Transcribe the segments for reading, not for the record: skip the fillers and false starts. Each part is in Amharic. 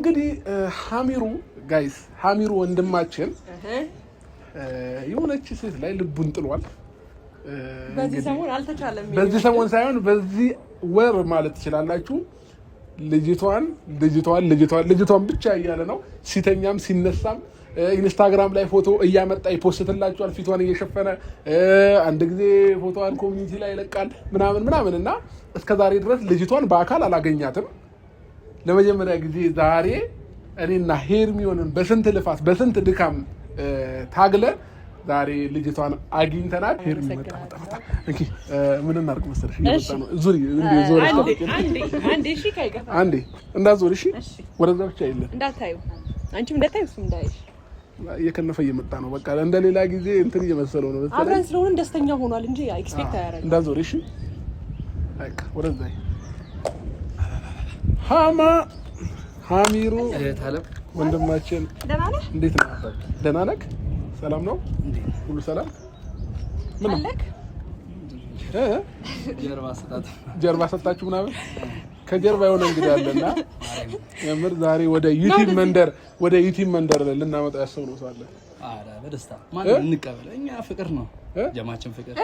እንግዲህ ሀሚሩ ጋይስ ሀሚሩ ወንድማችን የሆነች ሴት ላይ ልቡን ጥሏል። በዚህ ሰሞን አልተቻለም። በዚህ ሰሞን ሳይሆን በዚህ ወር ማለት ትችላላችሁ። ልጅቷን ብቻ እያለ ነው ሲተኛም ሲነሳም ኢንስታግራም ላይ ፎቶ እያመጣ ይፖስትላችኋል። ፊቷን እየሸፈነ አንድ ጊዜ ፎቶዋን ኮሚኒቲ ላይ ይለቃል ምናምን እና እስከዛሬ ድረስ ልጅቷን በአካል አላገኛትም። ለመጀመሪያ ጊዜ ዛሬ እኔና ሄርሚዮንን በስንት ልፋት በስንት ድካም ታግለን ዛሬ ልጅቷን አግኝተናል። ሄርሚ መጣ ምን እናድርግ መሰለሽ? እየመጣ ነው። ዙሪ አንዴ እንዳትዞሪ እሺ። ወደዛ ብቻ የለም እንዳታዩ፣ አንቺም እንዳታዩ፣ እሱም እንዳይሽ እየከነፈ እየመጣ ነው። በቃ እንደሌላ ጊዜ እንትን እየመሰለው ነው። አብረን ስለሆነ ደስተኛ ሆኗል እንጂ ኤክስፔክት አያደርግም። እንዳትዞሪ እሺ። በቃ ወደዛ ሀሚሩ ወንድማችን እንዴት ነህ? ደህና ነህ? ሰላም ነው? ሁሉ ሰላም? ምን አለክ? ጀርባ ሰጣችሁ ምናምን ከጀርባ የሆነ እንግዲህ አለና የምር ዛሬ ወደ ዩቲዩብ መንደር ልናመጣው ያሰብነው ሰው አለ። አረ በደስታ ማን እንቀበል? እኛ ፍቅር ነው ጀማችን ፍቅር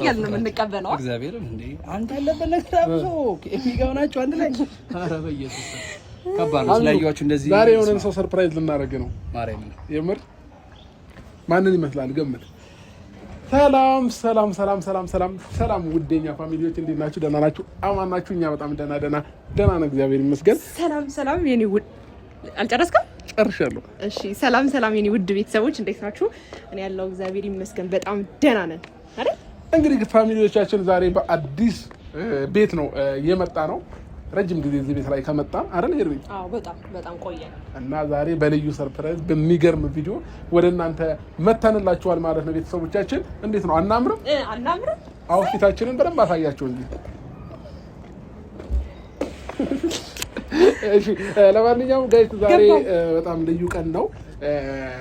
ያለ ነው እንቀበለው። እግዚአብሔርን እንዴ አንተ ያለበት ነገር አብሶ የሚገውናችሁ አንድ ላይ አረ በኢየሱስ ከባድ ነው። ስላያችሁ እንደዚህ ዛሬ የሆነን ሰው ሰርፕራይዝ ልናደርግ ነው። ማርያም የምር ማንን ይመስላል? ገምት። ሰላም ውዴኛ ፋሚሊዎች እንዴት ናችሁ? ደህና ናችሁ? አማን ናችሁ? እኛ በጣም ደህና ነን፣ እግዚአብሔር ይመስገን። ሰላም የኔ ውድ አልጨረስክም? ጨርሻለሁ። እሺ ሰላም የኔ ውድ ቤተሰቦች እንዴት ናችሁ? እኔ ያለው እግዚአብሔር ይመስገን በጣም ደህና ነን አይደል? እንግዲህ ፋሚሊዎቻችን ዛሬ በአዲስ ቤት ነው የመጣ ነው። ረጅም ጊዜ እዚህ ቤት ላይ ከመጣን አይደል ሄርሚ? አዎ በጣም ቆየን እና ዛሬ በልዩ ሰርፕራይዝ በሚገርም ቪዲዮ ወደ እናንተ መተንላችኋል ማለት ነው። ቤተሰቦቻችን እንዴት ነው? አናምርም? አዎ ፊታችንን በደንብ አሳያቸው እንጂ። እሺ ለማንኛውም ጋይስ ዛሬ በጣም ልዩ ቀን ነው።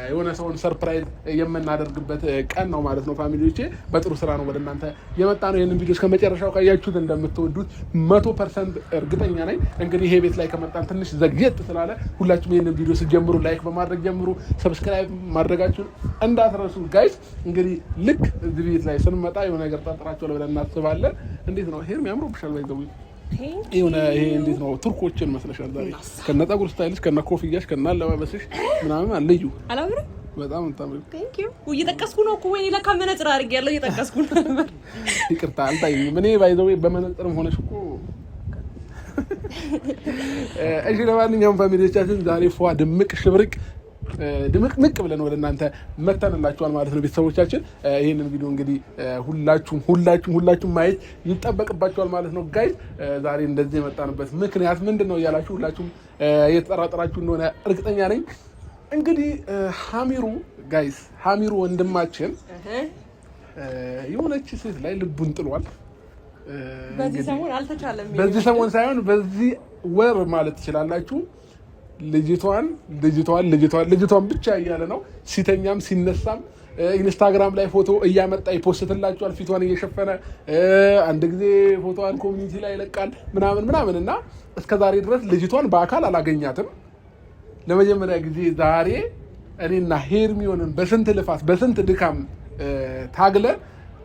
የሆነ ሰውን ሰርፕራይዝ የምናደርግበት ቀን ነው ማለት ነው። ፋሚሊዎቼ በጥሩ ስራ ነው ወደ እናንተ የመጣ ነው። ይሄንን ቪዲዮ እስከመጨረሻው ካያችሁት እንደምትወዱት 100% እርግጠኛ ነኝ። እንግዲህ ይሄ ቤት ላይ ከመጣን ትንሽ ዘግየት ስላለ ሁላችሁም ይሄንን ቪዲዮ ስትጀምሩ ላይክ በማድረግ ጀምሩ፣ ሰብስክራይብ ማድረጋችሁን እንዳትረሱ ጋይስ። እንግዲህ ልክ እዚህ ቤት ላይ ስንመጣ የሆነ ነገር ጠርጥራችኋል ብለን እናስባለን። እንዴት ነው ሄርሚ? ያምሮብሻል ባይዘው ይሄ እንዴት ነው? ቱርኮችን መስለሻል ዛሬ ከነ ፀጉር ስታይልሽ ከነ ኮፍያሽ ከነ አለባበስሽ ምናምን አለዩ አላምርም? በጣም እንታምሪ። ቴንክ ዩ። እየጠቀስኩ ነው እኮ ወይኔ ለካ መነጽር አድርጌያለሁ። እየጠቀስኩ ነው። ይቅርታ አልታየኝም። እኔ ባይዘው በመነጽርም ሆነሽ እኮ እሺ። ለማንኛውም ፋሚሊዎቻችን ዛሬ ፏ ድምቅ ሽብርቅ ድምቅምቅ ብለን ወደ እናንተ መተንላችኋል ማለት ነው። ቤተሰቦቻችን ይህንን ቪዲዮ እንግዲህ ሁላችሁም ማየት ይጠበቅባችኋል ማለት ነው። ጋይዝ ዛሬ እንደዚህ የመጣንበት ምክንያት ምንድን ነው እያላችሁ ሁላችሁም እየተጠራጠራችሁ እንደሆነ እርግጠኛ ነኝ። እንግዲህ ሀሚሩ ወንድማችን የሆነች ሴት ላይ ልቡን ጥሏል። በዚህ ሰሞን አልተቻለም። በዚህ ሰሞን ሳይሆን በዚህ ወር ማለት ትችላላችሁ። ልጅቷን ብቻ እያለ ነው ሲተኛም ሲነሳም ኢንስታግራም ላይ ፎቶ እያመጣ ይፖስትላችኋል። ፊቷን እየሸፈነ አንድ ጊዜ ፎቶዋን ኮሚኒቲ ላይ ይለቃል ምናምን እና እስከዛሬ ድረስ ልጅቷን በአካል አላገኛትም። ለመጀመሪያ ጊዜ ዛሬ እኔና ሄርሚዮንን በስንት ልፋት በስንት ድካም ታግለን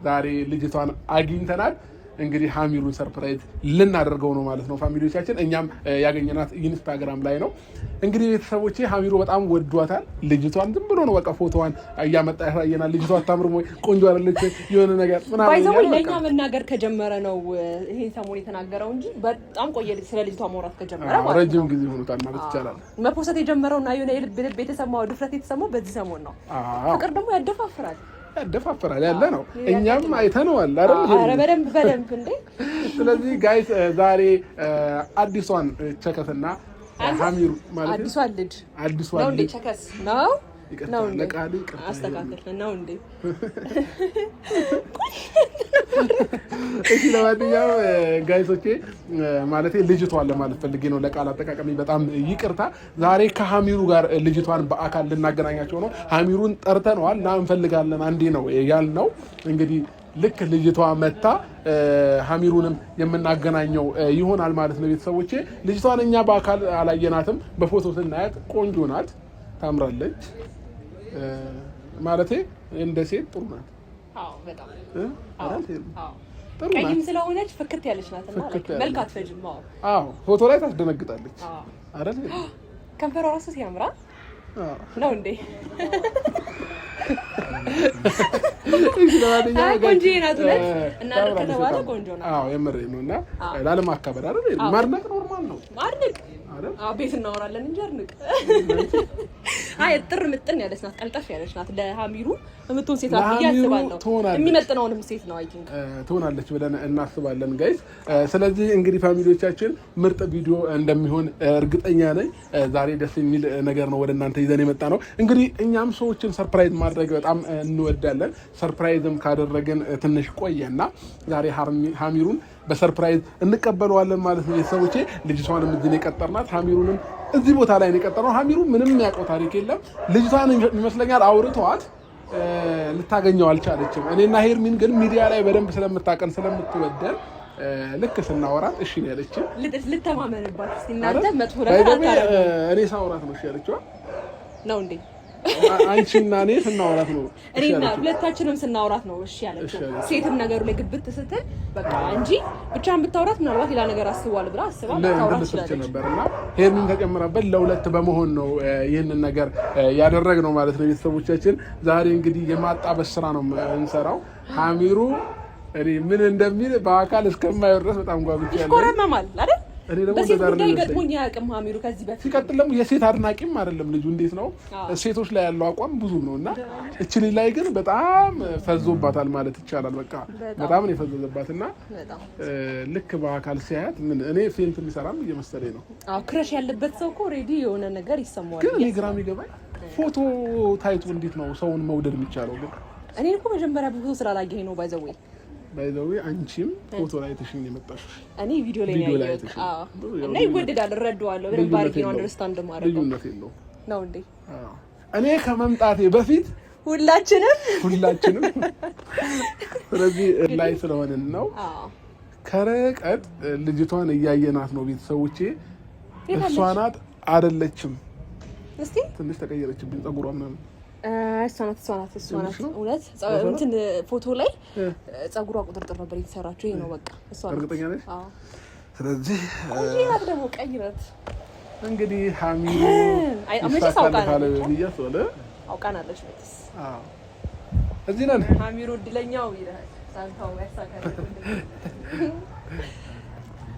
ዛሬ ልጅቷን አግኝተናል። እንግዲህ ሀሚሩን ሰርፕራይዝ ልናደርገው ነው ማለት ነው ፋሚሊዎቻችን። እኛም ያገኘናት ኢንስታግራም ላይ ነው። እንግዲህ ቤተሰቦቼ ሀሚሩ በጣም ወዷታል ልጅቷን። ዝም ብሎ ነው በቃ ፎቶዋን እያመጣ ያሳየናል። ልጅቷ አታምርም ወይ? ቆንጆ አይደለች? የሆነ ነገር ምናምን ባይዘው ለኛ መናገር ከጀመረ ነው ይሄ ሰሞን የተናገረው እንጂ በጣም ቆየ ስለ ልጅቷ ማውራት ከጀመረ ማለት ነው። ረጅም ጊዜ ሆኖታል ማለት ይቻላል። መፖሰት የጀመረውና የሆነ የልብ የተሰማው ድፍረት የተሰማው በዚህ ሰሞን ነው። ፍቅር ደግሞ ያደፋፍራል ያለ ነው። እኛም አይተነዋል አይደል? አረ በደንብ እንዴ። ስለዚህ ጋይስ ዛሬ አዲሷን ቸከስና ሀሚሩ ማለት አዲሷን ነው እንዴ? ቸከስ ነው ነው ለቃሉ አስተካክል ነው እንዴ? እሺ ለማንኛውም ጋይሶቼ ማለት ልጅቷን ለማለት ፈልጌ ነው። ለቃል አጠቃቀሚ በጣም ይቅርታ። ዛሬ ከሀሚሩ ጋር ልጅቷን በአካል ልናገናኛቸው ነው። ሀሚሩን ጠርተነዋል እና እንፈልጋለን አንዴ ነው ያልነው። እንግዲህ ልክ ልጅቷ መታ ሀሚሩንም የምናገናኘው ይሆናል ማለት ነው። ቤተሰቦቼ ልጅቷን እኛ በአካል አላየናትም፣ በፎቶ ስናያት ቆንጆ ናት፣ ታምራለች። ማለቴ እንደ ሴት ጥሩ ናት። ቀይም ስለሆነች ፍክት ያለች ናት እና መልክ አትፈጅም። ፎቶ ላይ ታስደነግጣለች አይደል? ከንፈሯ ራሱ ሲያምራ ነው እንዴ? ቆንጆ ናት እና ከተባለ ቆንጆ ናት። የምሬን ነው። እና ላለማካበድ አይደል? ማድነቅ ኖርማል ነው። ማድነቅ ቤት እናወራለን እንጂ አድንቅ። ጥር ምጥን ያለች ናት፣ ቀልጠፍ ያለች ናት። ለሀሚሩ የምትሆን ሴት ናት ብዬ አስባለሁ። የሚመጥነውንም ሴት ነው አይ ቲንክ ትሆናለች ብለን እናስባለን ጋይስ። ስለዚህ እንግዲህ ፋሚሊዎቻችን ምርጥ ቪዲዮ እንደሚሆን እርግጠኛ ነኝ። ዛሬ ደስ የሚል ነገር ነው ወደ እናንተ ይዘን የመጣ ነው። እንግዲህ እኛም ሰዎችን ሰርፕራይዝ ማድረግ በጣም እንወዳለን። ሰርፕራይዝም ካደረግን ትንሽ ቆየና ዛሬ ሀሚሩን በሰርፕራይዝ እንቀበለዋለን ማለት ነው። ቤተሰቦቼ ልጅቷንም እዚህ ነው የቀጠርናት፣ ሀሚሩንም እዚህ ቦታ ላይ ነው የቀጠርነው። ሀሚሩ ምንም የሚያውቀው ታሪክ የለም። ልጅቷን ይመስለኛል አውርተዋት ልታገኘው አልቻለችም። እኔና ሄርሚን ግን ሚዲያ ላይ በደንብ ስለምታቀን ስለምትወደን ልክ ስናወራት እሺ ነው ያለችን። ልተማመንባት እናንተ መጥፎ ነገር አታረጉ። እኔ ሳወራት ነው እሺ ያለችው ነው እንዴ? አንቺና እኔ ስናወራት ነው እኔና ሁለታችንም ስናወራት ነው እሺ ያለችው። ሴትም ነገሩ ላይ ግብት ስትል በቃ እንጂ ብቻን ብታወራት ምናልባት ሌላ ነገር አስቧል ብላ አስባ ታወራት ይችላል ነበርና ሄርሚን ተጨምራበት ለሁለት በመሆን ነው ይሄንን ነገር ያደረግነው ማለት ነው። ቤተሰቦቻችን ዛሬ እንግዲህ የማጣበስ ስራ ነው እንሰራው። ሀሚሩ እኔ ምን እንደሚል በአካል እስከማየው ድረስ በጣም ጓጉቻለሁ። ይቆረመማል አይደል? በሴት ጉዳይ ገጥሞኝ አያውቅም ሀሚሩ ከዚህ በፊት። ሲቀጥል ደግሞ የሴት አድናቂም አይደለም ልጁ። እንዴት ነው ሴቶች ላይ ያለው አቋም ብዙ ነው እና እችሊ ላይ ግን በጣም ፈዞባታል ማለት ይቻላል። በቃ በጣም ነው የፈዘዘባት እና ልክ በአካል ሲያያት ምን እኔ ፌንት የሚሰራም እየመሰለኝ ነው። ክረሽ ያለበት ሰው እኮ ኦልሬዲ የሆነ ነገር ይሰማዋል። ግን እኔ ግራ የሚገባኝ ፎቶ ታይቶ እንዴት ነው ሰውን መውደድ የሚቻለው? ግን እኔ እኮ መጀመሪያ ፎቶ ስላላየኸኝ ነው ባይዘው አንቺም ፎቶ ላይ ተሽኝ የመጣሽው እኔ ቪዲዮ ላይ ነው ያየሁት። እና ይወደዳል፣ እረዳዋለሁ። በደንብ አድርጌ ነው አንደርስታንድ ማድረግ ልዩነት የለውም ነው እንዴ? እኔ ከመምጣቴ በፊት ሁላችንም ስለዚህ ላይ ስለሆነን ነው ከርቀት ልጅቷን እያየናት ነው። ቤተሰቦቼ እሷ ናት አይደለችም? እስቲ ትንሽ ተቀየረችብኝ ፀጉሯ ምናምን። እሷ ናት እውነት እንትን ፎቶ ላይ ፀጉሯ ቁጥርጥር ነበር የተሰራችው። ይሄ ነው በቃ እሷ ናት። እርግጠኛ ነሽ? ስለዚህ ቆንጆ ናት ደግሞ ቀይ ናት። እንግዲህ ሀሚሩ ይሳካል ብያስ ወለ አውቃናለች መጥስ እዚህ ነን። ሀሚሩ እድለኛው ይላል ሳንታው ያሳካል።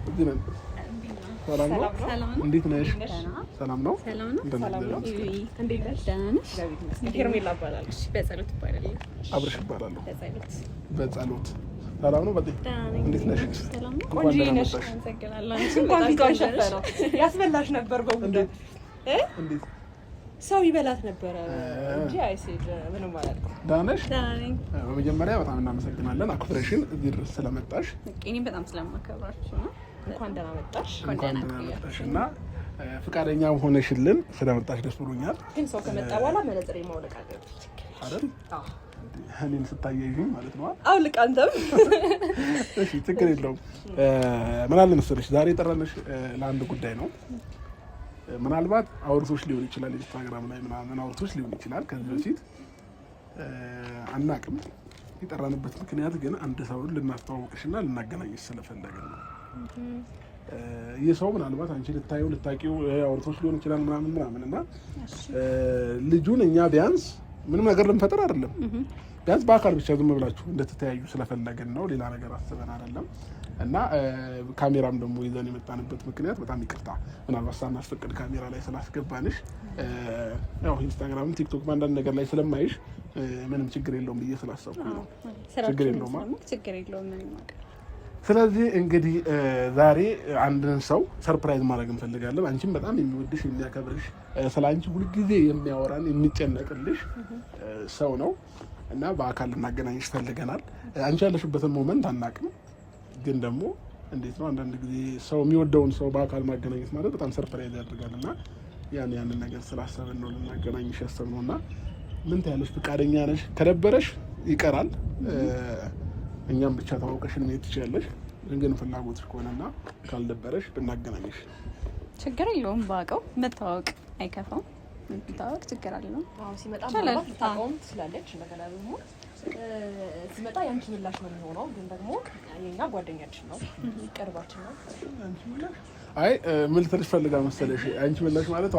እዚህ ነን። ሰላም ነው? እንዴት ነሽ? ሰላም ነው? እንዴት ነሽ? ሄርሜላ እባላለሁ። በጸሎት እባላለሁ። አብርሽ እባላለሁ። በጸሎት ሰላም ነው? በጤ እንዴት ነሽ? ቆንጆ ነሽ። እንኳን ፊቷን ሸፈነው ያስበላሽ ነበር በቡዳ እንዴት ሰው ይበላት ነበረ እንጂ አይሴድ ምንም አላልኩም። ደህና ነሽ? በመጀመሪያ በጣም እናመሰግናለን አክብረሽን እዚህ ድረስ ስለመጣሽ። እኔም በጣም ስለማከብራችሁ ነው። እንኳን ደህና መጣሽ። እና ፍቃደኛ ሆነሽልን ስለመጣሽ ደስ ብሎኛል። ግን ሰው ከመጣ በኋላ መነጽር ማውለቅ አለብኝ አይደል? እኔን ስታያይዥኝ ማለት ነው። አውልቅ አንተም። እሺ ችግር የለውም። ምን አለ መሰለሽ ዛሬ የጠራንሽ ለአንድ ጉዳይ ነው። ምናልባት አውርቶች ሊሆን ይችላል፣ ኢንስታግራም ላይ ምናምን አውርቶች ሊሆን ይችላል። ከዚህ በፊት አናቅም። የጠራንበት ምክንያት ግን አንድ ሰውን ልናስተዋውቅሽና ልናገናኝሽ ስለፈለግን ነው። ይህ ሰው ምናልባት አንቺ ልታየው ልታቂው አውርቶች ሊሆን ይችላል ምናምን እና ልጁን እኛ ቢያንስ ምንም ነገር ልንፈጥር አይደለም፣ ቢያንስ በአካል ብቻ ዝም ብላችሁ እንደተተያዩ ስለፈለግን ነው። ሌላ ነገር አስበን አይደለም። እና ካሜራም ደግሞ ይዘን የመጣንበት ምክንያት በጣም ይቅርታ፣ ምናልባት ሳናስፈቅድ ካሜራ ላይ ስላስገባንሽ ያው ኢንስታግራም፣ ቲክቶክ በአንዳንድ ነገር ላይ ስለማይሽ ምንም ችግር የለውም ብዬ ስላሰብኩኝ ነው። ችግር የለውም። ስለዚህ እንግዲህ ዛሬ አንድን ሰው ሰርፕራይዝ ማድረግ እንፈልጋለን። አንቺም በጣም የሚወድሽ የሚያከብርሽ፣ ስለ አንቺ ሁልጊዜ የሚያወራን የሚጨነቅልሽ ሰው ነው እና በአካል ልናገናኝሽ ፈልገናል። አንቺ ያለሽበትን ሞመንት አናውቅም፣ ግን ደግሞ እንዴት ነው አንዳንድ ጊዜ ሰው የሚወደውን ሰው በአካል ማገናኘት ማለት በጣም ሰርፕራይዝ ያደርጋል እና ያንን ነገር ስላሰብን ነው ልናገናኝሽ ያሰብነው። እና ምን ትያለሽ? ፍቃደኛ ነሽ? ከደበረሽ ይቀራል እኛም ብቻ ተዋውቀሽን መሄድ ትችላለሽ። ግን ፍላጎትሽ ከሆነና ካልደበረሽ ብናገናኝሽ ችግር የለውም። ባውቀው መታወቅ አይከፋም። መታወቅ ችግር አለው። አዎ ሲመጣ ማለት ታውቀውም ትችላለች። እንደገና ደግሞ ሲመጣ ያንቺ ምላሽ ነው የሚሆነው። ግን ደግሞ የኛ ጓደኛችን ነው፣ ቅርባችን ነው። አይ ምን ልትልሽ ፈልጋ መሰለሽ? አንቺ ምላሽ ማለት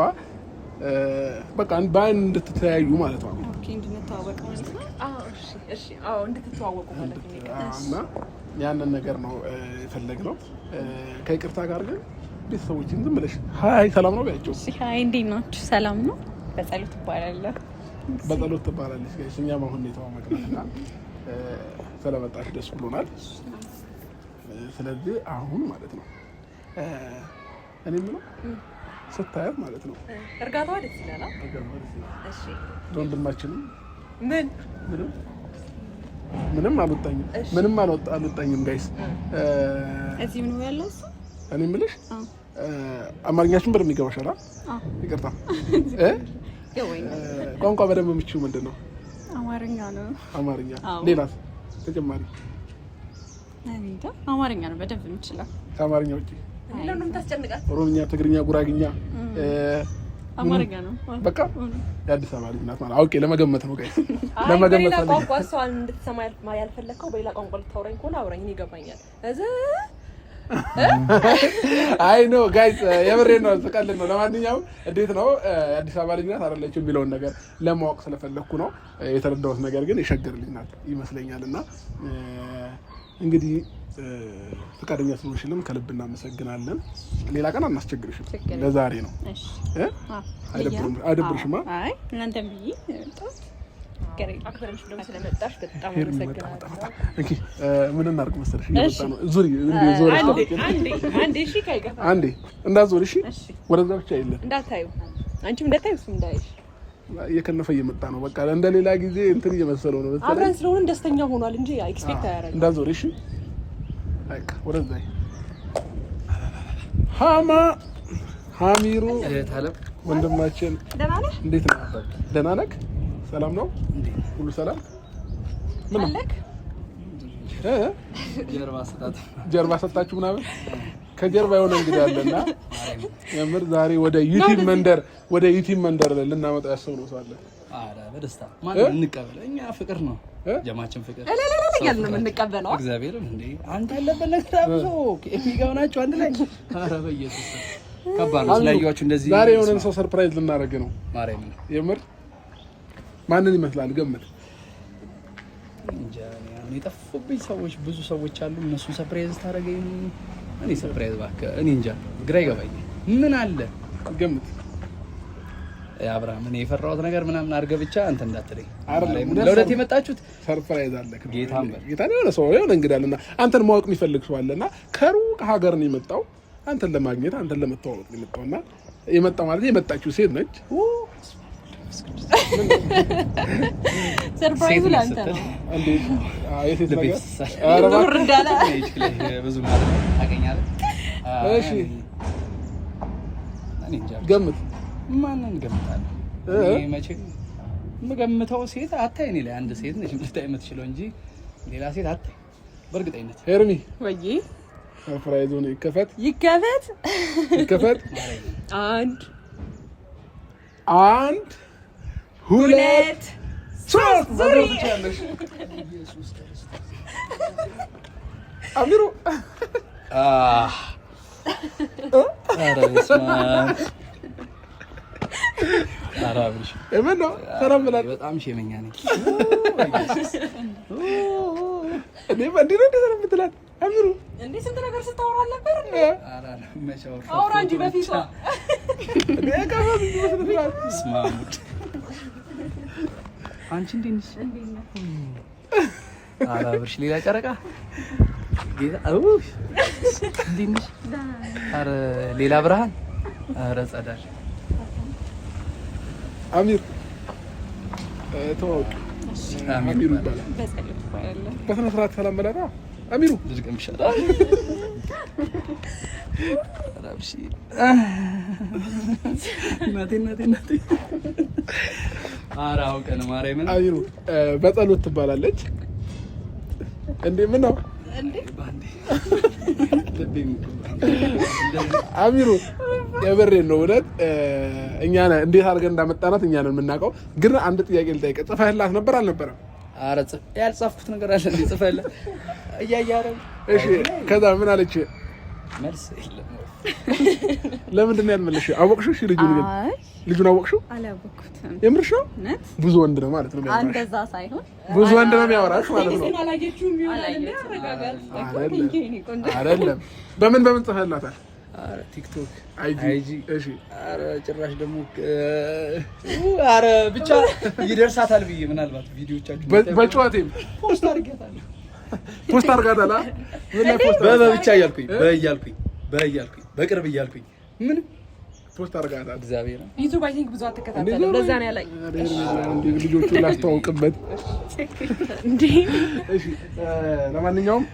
በቃ በአይን እንድትተያዩ ማለት ነው። ኦኬ እንድንተዋወቅ ማለት ነው። እሺ አዎ እንድትተዋወቁ ማለት ነው። እና ያንን ነገር ነው የፈለግነው። ከይቅርታ ጋር ግን ቤተሰቦችን ዝም ብለሽ ሀይ ሰላም ነው ቢያቸው። ሀይ እንዴት ናችሁ? ሰላም ነው። በጸሎት ትባላለህ። በጸሎት ትባላለች። ጋይስ እኛም አሁን የተዋወቅነውና ስለመጣሽ ደስ ብሎናል። ስለዚህ አሁን ማለት ነው እኔ ምነው ስታያት ማለት ነው እርጋታዋ ደስ ይላል። እሺ ወንድማችንም ምንም አልወጣኝም ጋይስ። እዚህ ምን ያለው እሱ እኔ የምልሽ አማርኛችን በደንብ ይገባሻል? ይቅርታ ቋንቋ በደንብ የምችይው ምንድን ነው? አማርኛ ነው። አማርኛ ሌላስ ተጨማሪ? አማርኛ ነው በደንብ የምችለው። ከአማርኛ ውጪ ለምን ታስጨንቃት? ኦሮምኛ፣ ትግርኛ፣ ጉራግኛ፣ አማርኛ ነው በቃ። የአዲስ አበባ ልጅ ናት ማለት አውቄ ለመገመት ነው ጋይስ። ለመገመት ነው። ቋንቋ እሷን እንድትሰማ ያልፈለከው በሌላ ቋንቋ ልታወራኝ ከሆነ አውራኝ፣ እኔ ይገባኛል። አይ ኖ ጋይስ የምሬን ነው፣ ስቀልድ ነው። ለማንኛውም እንዴት ነው የአዲስ አበባ ልጅ ናት አይደለችም የሚለውን ነገር ለማወቅ ስለፈለኩ ነው። የተረዳሁት ነገር ግን የሸገር ልጅ ናት ይመስለኛል። እና እንግዲህ ፈቃደኛ ስለሆንሽልም ከልብ እናመሰግናለን። ሌላ ቀን አናስቸግርሽም፣ ለዛሬ ነው። አይደብርሽማ? አይ እናንተም ብዬ አክብረሽ ደግሞ ስለመጣሽ በጣም አመሰግናለሁ። እንኪ ምን እናድርግ መሰለሽ? እየመጣ ነው። አንዴ እንዳትዞሪ እሺ። ወደዛ ብቻ የለም እንዳታዩ፣ አንቺም እንዳታዩ፣ እሱም እንዳይሽ። እየከነፈ እየመጣ ነው። በቃ እንደሌላ ጊዜ እንትን እየመሰለው ነው። አብረን ስለሆነ ደስተኛ ሆኗል እንጂ ኤክስፔክት አያደርግም። እንዳትዞሪ እሺ። አይካ ወደዛ ሀሚሩ ወንድማችን እንዴት ነህ? ደህና ነህ? ሰላም ነው? ሁሉ ሰላም? ምን ነው ጀርባ ሰጣችሁ ምናምን? ከጀርባ የሆነ እንግዲህ አለና የምር ዛሬ ወደ ዩቲዩብ መንደር ልናመጣ ያሰብነው ሰው አለ። በደስታ ማለት እንቀበል። እኛ ፍቅር ነው ጀማችን፣ ፍቅር ያለ ነው የምንቀበለው። እግዚአብሔር እንዴ አንተ ያለበት ነገር አብሶ የሚገቡ ናቸው አንድ ላይ። ኧረ በኢየሱስ ከባድ ነው። ስላየኋችሁ እንደዚህ ዛሬ የሆነን ሰው ሰርፕራይዝ ልናደርግ ነው። ማርያም የምር ማንን ይመስላል? ገምት። እንጃ እኔ የጠፉብኝ ሰዎች ብዙ ሰዎች አሉ። እነሱን ሰርፕራይዝ ታደርገኝ እኔ ሰርፕራይዝ እባክህ እኔ እንጃ ግራ ይገባኛል። ምን አለ ገምት። አብርሃም እኔ የፈራሁት ነገር ምናምን አድርገህ ብቻ አንተ እንዳትለኝ። ለሁለት የመጣችሁት ሰርፕራይዝ አለ። ጌታ የሆነ ሰው የሆነ እንግዳልና አንተን ማወቅ የሚፈልግ ሰው አለና ከሩቅ ሀገር ነው የመጣው አንተን ለማግኘት አንተን ለመተዋወቅ ነው የመጣውና የመጣው ማለት የመጣችው ሴት ነች። ሰርፕራይዝ ላንተ ነው እንዴ? የሴት ነገር ኑር እንዳለ ብዙ ማለት ታገኛለህ። እሺ ገምት። ማንን ገምታለህ? እኔ መቼም የምገምተው ሴት አታይ እኔ ላይ አንድ ሴት ነች ልታይ የምትችለው እንጂ ሌላ ሴት አታይ በእርግጠኝነት። ሄርሚ ወይ ሰርፕራይዝ ነው። ይከፈት አንድ ሁለት ሶስት ዙሪ ኢየሱስ አሚሩ አራብሽ እመን ነው ሰላም ብላ በጣም ሸመኛ ነኝ። እኔ ባንዲራ እንደዛ ምትላት አሚሩ እንዴ ስንት ነገር ስታወራ ነበር እንዴ? አራላ መቻው አውራ እንጂ በፊቷ እንዴ ካፋት ምትላት ስማሙት አንቺ እንዴ ነሽ? አራብሽ ሌላ ጨረቃ ጌታ አው እንዴ ነሽ? አረ ሌላ ብርሃን አረ ጸዳል አሚር ተዋወቅ። አሚሩ ይባላል። በስነ ስርዓት ሰላም በላታ አሚሩ ልጅም ይሻላል። አራብሽ ናቴ አራው ቀን ማርያምን አሚሩ በጸሎት ትባላለች። እንዴ ምን ነው አሚሩ የበሬን ነው እውነት እኛ እንዴት አድርገን እንዳመጣናት እኛ ነን የምናውቀው። ግን አንድ ጥያቄ ልጠይቅ፣ ጽፈህላት ነበር አልነበረም? ኧረ ያልጻፍኩት ነገር አለ እንዴ? ጽፈህላት እያያረም እሺ። ከዛ ምን አለች? መልስ የለም። ለምንድን ነው ያልመለስሽው? አወቅሽው? እሺ ልጁን አወቅሽው? አላወቅኩትም። የምርሽ ነው? ብዙ ወንድ ነው ማለት ነው የሚያወራሽ? እንደዛ ሳይሆን ብዙ ወንድ ነው የሚያወራሽ ማለት ነው? አይደለም። በምን ጽፈህላታል? ኧረ ቲክቶክ፣ አይጂ። እሺ። ኧረ ጭራሽ ደግሞ ኧረ ብቻ ይደርሳታል ብዬ ምናልባት ቪዲዮቻችሁ በጨዋታም ፖስት አድርጋታለሁ። ፖስት አድርጋታለህ? ምን ላይ ፖስት በብቻ እያልኩኝ በቅርብ እያልኩኝ ምን ፖስት አድርጋታለህ? እግዚአብሔር ዩቲዩብ አይ ቲንክ ብዙ አትከታተልም። ለዛ ነው ያለኝ። ልጆቹ ላስተዋውቅበት እንዴ። እሺ ለማንኛውም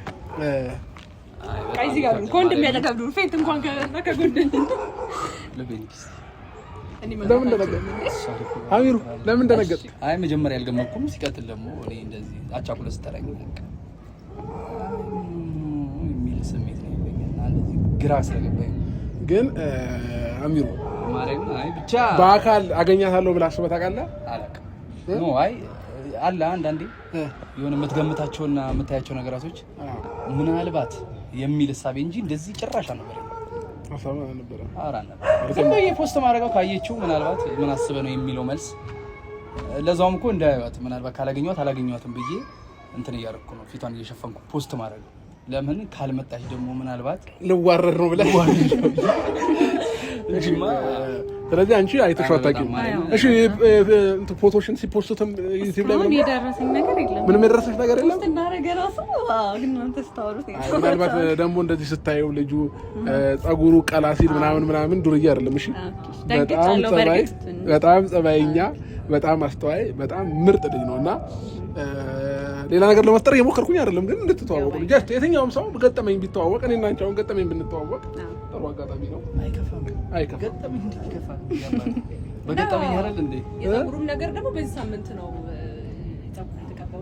አይዚ ጋር ኮንድ የሚያደርጋሉ ፌንት እንኳን ከጎንደን ለቤንኪስ ለምን ደነገጥ? አሚሩ ለምን ደነገጥ? አይ መጀመሪያ አልገመኩም። ሲቀጥል ደግሞ እኔ እንደዚህ አቻኩለ ስተራኝ የሚል ስሜት ነው ያለኝና እንደዚህ ግራ ስለገባኝ ግን አሚሩ ማርያም አይ ብቻ በአካል አገኛታለሁ ብለህ አስበህ ታውቃለህ? አላውቅም። ኖ አይ አለ አንዳንዴ የሆነ የምትገምታቸውና የምታያቸው ነገራቶች ምናልባት የሚል እሳቤ እንጂ እንደዚህ ጭራሽ አልነበረም። አሳማን ነበር። ዝም ብዬ ፖስት ማድረገው ካየችው ምናልባት ምን አስበህ ነው የሚለው መልስ ለዛውም እኮ እንዳያዩት ምናልባት አላገኘኋትም ብዬ እንትን እያደረኩ ነው ፊቷን እየሸፈንኩ ፖስት ማድረገው። ለምን ካልመጣች ደግሞ ምናልባት ልዋረድ ነው ብለህ እንጂማ። ስለዚህ አንቺ አይተሽው አታውቂም። እሺ ፎቶሽን ሲፖስቱትም ዩቲዩብ ላይ ምንም የደረሰኝ ነገር የለም። ምንም የደረሰሽ ነገር የለም። እንደናረገራሱ ግን እናንተ ስታወሩት ምናልባት ደግሞ እንደዚህ ስታየው ልጁ ጸጉሩ ቀላ ሲል ምናምን ዱርዬ አይደለም። እሺ በጣም ጸባይኛ፣ በጣም አስተዋይ፣ በጣም ምርጥ ልጅ ነውና ሌላ ነገር ለመፍጠር እየሞከርኩኝ አይደለም። ግን እንድትተዋወቁ ጀስት የትኛውም ሰው ገጠመኝ ቢተዋወቅ እኔና አንቺ አሁን ገጠመኝ ብንተዋወቅ ጥሩ አጋጣሚ ነው። አይከፋም። ገጠመኝ እንዲከፋ በገጠመኝ አይደል እንዴ? የጸጉሩም ነገር ደግሞ በዚህ ሳምንት ነው ጸጉሩ የተቀባው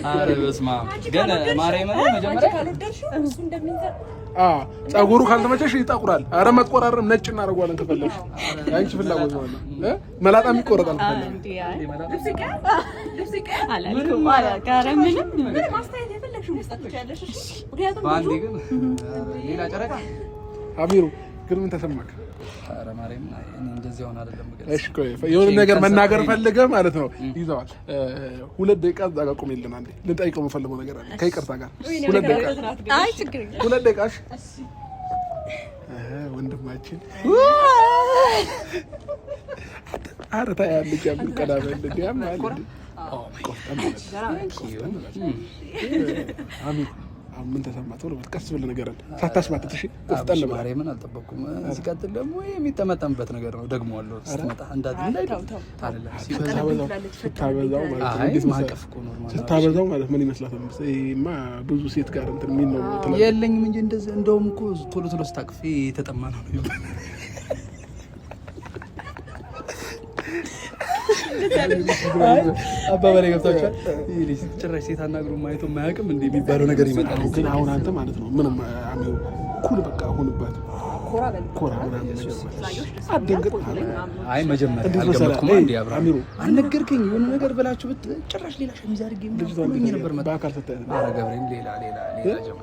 አረ በስመ አብ ገና ማርያም መጀመሪያ ካልወደድሽው እሱ እንደሚንዘር ጸጉሩ ካልተመቸሽ ይጠቁራል። አረ መቆራረም ነጭ እናደርገዋለን ከፈለግሽ። አንቺ ፍላጎት ነው መላጣም ይቆረጣል ከፈለግሽ። አሚሩ ግን ምን ተሰማክ? አረ ማርያም እኔ እንደዚህ አሁን አይደለም ገለጽ። እሺ ቆይ የሆነ ነገር መናገር ፈልገህ ማለት ነው ይዘዋል። 2 ደቂቃ እዛ ጋር ቆሜልን አንዴ ልንጠይቀው የምፈልገው ነገር አለ ከይቅርታ ጋር 2 ደቂቃ። አይ ችግር የለም 2 ደቂቃ። እሺ ወንድማችን አረ ታያለሽ ያምን ቀዳበ እንዴ ያማል እንዴ አሚሩ ምን ተሰማህ? ቶሎ ቀስ ብለህ ንገረን ሳታስማትት። እሺ ቆፍጠን ማለት ምን አልጠበኩም። ሲቀጥል ደግሞ የሚጠመጠምበት ነገር ነው። ደግሞ አለው ስትመጣ ስታበዛው ማለት ምን ይመስላታል? እማ ብዙ ሴት ጋር እንትን ምን ነው ትላለህ? የለኝም እንጂ እንደዚህ እንደውም እኮ ቶሎ ስታቅፌ የተጠማ ነው ይባላል። አባባሌ ገብታችኋል? ይሄ ጭራሽ ሴት አናግሮ ማየቱ ማያውቅም እንደ የሚባለው ነገር ይመጣል። ግን አሁን አንተ ማለት ነው ምንም አሚው ኩል በቃ አሁንባት ኮራ አደንግጥ። አይ መጀመሪያ አልገመትኩም። እንዴ አብራሚሩ አልነገርከኝ የሆነ ነገር ብላችሁ ጭራሽ ሌላ ሸሚዝ አድርጌ ምንድነው ነበር መጣ በአካል ስታይ አረ ገብሬን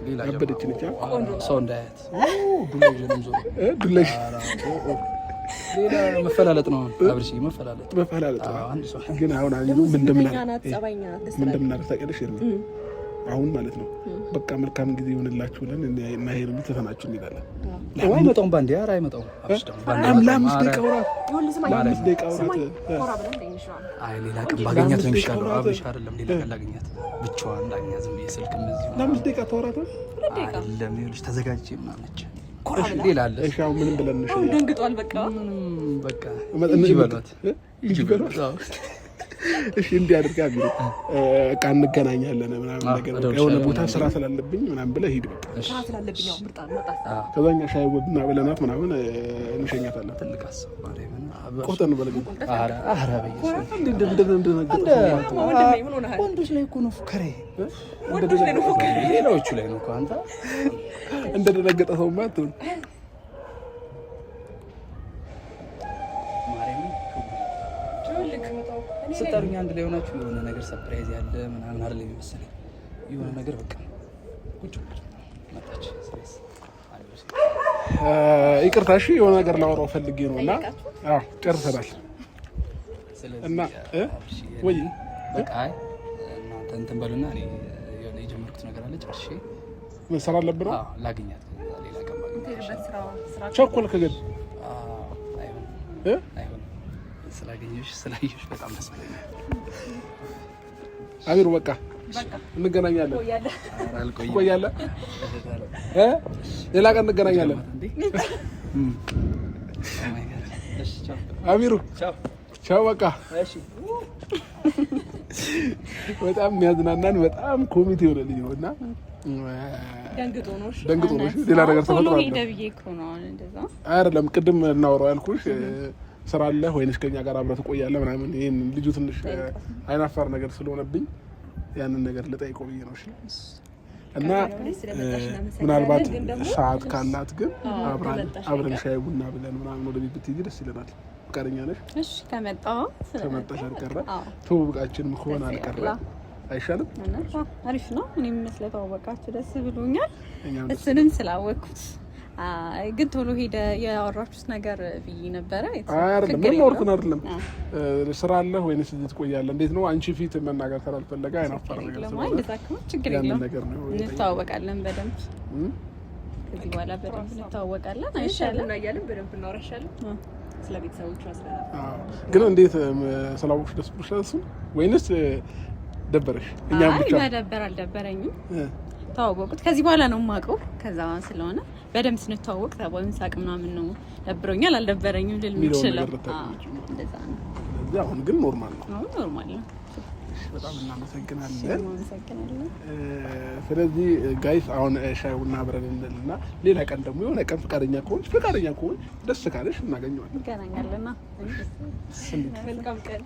ሌላ አበደች ልጅ ሰው እንዳያት ዱለሽ ሌላ መፈላለጥ ነው። አብርሽ መፈላለጥ አንድ ሰው ግን አሁን አይሉ ምን እንደምናደርግ ታውቂያለሽ? አሁን ማለት ነው በቃ መልካም ጊዜ ይሆንላችሁ ብለን እና ሄርሚ ተፈናችሁ እንላለን። አይመጣውም ባንዴ ኧረ አይመጣውም። ለአምስት ደቂቃ ወራት አይ ሌላ ቀን ባገኛት ነው የሚሻለው። አብርሽ አይደለም ሌላ ቀን ላገኛት ብቻዋን እንዳገኛ ዝም ብዬ ስልክም እዚህ ለአምስት ደቂቃ ተወራት አይደለም ይኸውልሽ ተዘጋጅቼ ምናምን ነች ሌላ አለ። እሺ አሁን ምንም ብለን ደንግጧል። በቃ በቃ እንጂ በሏት እሺ እንዲያደርጋ ቢሮ በቃ እንገናኛለን ምናምን ነገር የሆነ ቦታ ስራ ስላለብኝ ምናምን ብለህ ሂድ በቃ ስራ ስላለብኝ አሁን ብርጣ መጣ ከዛኛ ሻይ ቡና ብለናት ምናምን እንሸኛታለን። ትልቅ አሰብ ማርያምን ቆርጠን በለኝ። ኧረ በኢየሱስ ወንዶች ላይ እኮ ነው ፉከሬ፣ ሌላዎቹ ላይ ነው እኮ አንተ እንደደነገጠ ሰውማ አትሆን። ስጠሩኝ አንድ ላይ ሆናችሁ የሆነ ነገር ሰርፕራይዝ ያለ ምናምን አይደል የሚመስለኝ የሆነ ነገር በቃ ቁጭ መጣች። ይቅርታ እሺ፣ የሆነ ነገር ላወራው ፈልጌ ነው እና አዎ ጨርሰናል። እና ወይ በቃ እናንተ እንትን በሉና እኔ የሆነ የጀመርኩት ነገር አለ ጨርሼ ምን ሰራ አለብን? አዎ ላግኛት ሌላ ቀን ማግኘት ቸኮልክ ግን አይሆንም። ስላየሽ በጣም ደስ ብሎኛል። አሚሩ በቃ እንገናኛለን። ትቆያለህ? ሌላ ቀን እንገናኛለን። አሚሩ ቻው። በቃ በጣም የሚያዝናናን በጣም ኮሚቴ የሆነ ልጅ ነው እና ደንግጦ ነው ሌላ ነገር ተፈጥሯል አይደለም። ቅድም እናወራው ያልኩሽ ስራ አለ ወይንስ ከኛ ጋር አብረህ ትቆያለህ ምናምን ይሄን ልጁ ትንሽ አይናፋር ነገር ስለሆነብኝ ያንን ነገር ልጠይቀው ብዬ ነው። እሺ እና ምናልባት ሰዓት ካላት ግን አብረን ሻይ ቡና ብለን ምናምን ወደ ቤት ብትሄጂ ደስ ይለናል። ፈቃደኛ ነሽ? እሺ ከመጣሽ አልቀረ ትውውቃችንም ከሆነ አልቀረ አይሻልም? አሪፍ ነው። እኔም ስለተዋወቃችሁ ደስ ብሎኛል። እሱንም ስላወቅኩት ግን ቶሎ ሄደ ያወራችሁት ነገር ብዬ ነበረ። አይደለም ምን ወርኩን አይደለም ስራ አለ ወይንስ እዚህ ትቆያለህ? እንዴት ነው አንቺ ፊት መናገር ስላልፈለገ አይናፋር ነገር ስለሆነ ችግር የለውም እንተዋወቃለን በደንብ ከዚህ በኋላ በደንብ እንተዋወቃለን። አይሻልም? እናያለን በደንብ እናወራሻለን ስለ ቤተሰቦቿ ግን እንዴት ስላወቅሽ ደስ ብሎሻል እሱ ወይንስ ደበረሽ? እኛም ብቻ መደበር አልደበረኝም። ተዋወቁት ከዚህ በኋላ ነው የማውቀው። ከዛ ስለሆነ በደንብ ስንተዋወቅ ታባውን ሳቅ ምናምን ነው ደብሮኛል አልደበረኝም ልል ምችለው። እንደዛ ነው። አሁን ግን ኖርማል ነው። አሁን ኖርማል ነው። በጣም እናመሰግናለን። ስለዚህ ጋይስ አሁን ሻይ ቡና አብረን እንልና ሌላ ቀን ደግሞ የሆነ ቀን ፈቃደኛ ከሆንሽ ደስ ካለሽ እናገኘዋለን። እንገናኛለንና መልካም ቀን